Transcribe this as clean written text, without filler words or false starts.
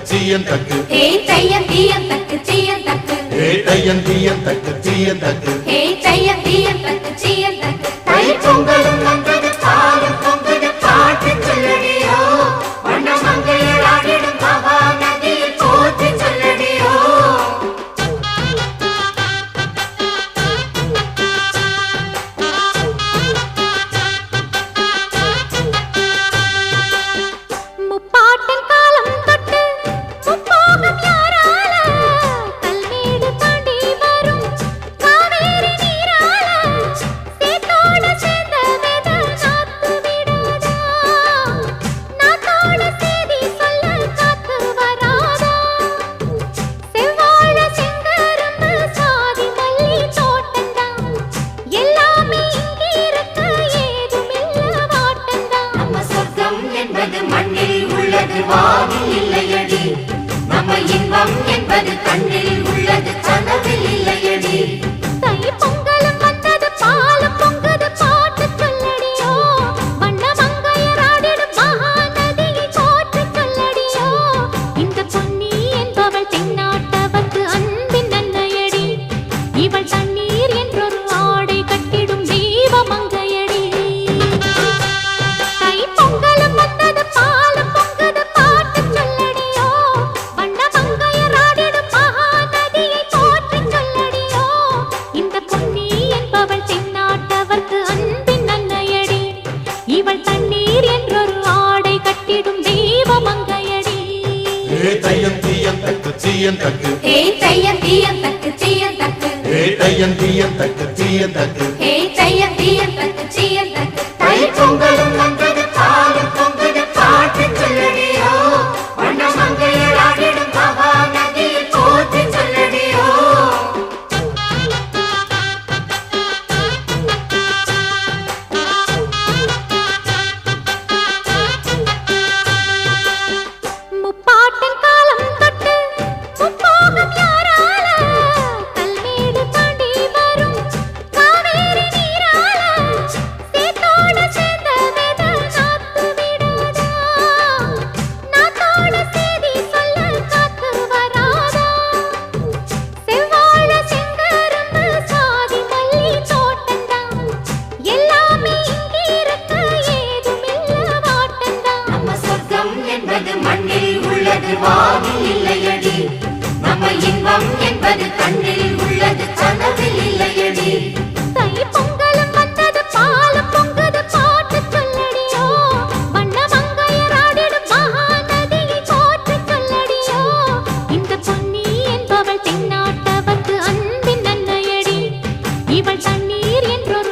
சீயன் தக்கு ஹே தையன் தீயன் தக்கு சீயன் தக்கு ஹே தையன் தீயன் தக்கு சீயன் தக்கு ஹே தையன் தீயன் தக்கு சீயன் தக்கு தை பொங்கலும் வந்தது பாலும் பொங்குது பாட்டு சொல்லடியோ வண்ண மங்கையர் ஆடிடும் மகா நதியில் போற்றி சொல்லடியோ முப்பாட்டன் காலம் தொட்டு முப்போகம் யாரால கல்மேடு தாண்டி வரும் காவேரி நீரால சேத்தோட சேர்ந்த வேத நாத்து விடாதா நாத்தோட சேதி சொல்ல காத்து வராதா செவ்வாழ செங்கரும்பு சாதி மல்லி தோட்டந்தான் எல்லாமே இங்கிருக்க ஏதுமில்ல வாட்டந்தான் நம்ம சொர்க்கம் என்பது மண்ணில் உள்ளது வானில் இல்லையடி நம்ம இன்பம் என்பது கண்ணில் உள்ளது கனவில் இல்லையடி தை பொங்கலும் வந்தது பாலும் பொங்குது பாட்டு சொல்லடியோ வண்ண மங்கையர் ஆடிடும் மகா நதியை போற்றி சொல்லடியோ இந்த பொன்னி என்பவள் தென்னாட்டவர்க்கு அன்பின் அன்னையடி இவள் தண்ணீர் என்றொரு ஆடை கட்டிடும் தெய்வ மங்கையடி தை பொங்கலும் வந்தது பாலும் பொங்குது பாட்டு சொல்லடியோ வண்ண மங்கையர் ஆடிடும் மகா நதியை போற்றி சொல்லடியோ இந்த பொன்னி என்பவள் தென்னாட்டவர்க்கு அன்பின் அன்னையடி இவள் தண்ணீர் என்றொரு ஆடை கட்டிடும் தெய்வ மங்கையடி ஹே தையன் தீயன் தக்கு சீயன் தக்கு ஹே தையன் தீயன் தக்கு சீயன் தக்கு ஹே தையன் தீயன் தக்கு சீயன் தக்கு ஹே தையன் தீயன் தக்கு சீயன் தக்கு தை பொங்கலும் வந்தது பாலும் பொங்குது பாட்டு சொல்லடியோ வண்ண மங்கையர் ஆடிடும் மகா நதியில் போற்றி சொல்லடியோ முப்பாட்டன் காலம் தொட்டு முப்போகம் யாரால கல்மேடு தாண்டி வரும் காவேரி நீரால சேத்தோட சேர்ந்த வேத நாத்து விடாதா நாத்தோட சேதி சொல்ல காத்து வராதா செவ்வாழ செங்கரும்பு சாதி மல்லி தோட்டந்தான் எல்லாமே இங்கிருக்க ஏதுமில்ல வாட்டந்தான் நம்ம சொர்க்கம் என்பது மண்ணில் உள்ளது வானில் இல்லையடி நம்ம இன்பம் என்பது கண்ணில் உள்ளது கனவில் இல்லையடி தை பொங்கலும் வந்தது பாலும் பொங்குது பாட்டு சொல்லடியோ வண்ண மங்கையர் ஆடிடும் மகா நதியை போற்றி சொல்லடியோ இந்த பொன்னி என்பவள் தென்னாட்டவர்க்கு அன்பின் அன்னையடி இவள் தண்ணீர் என்றொரு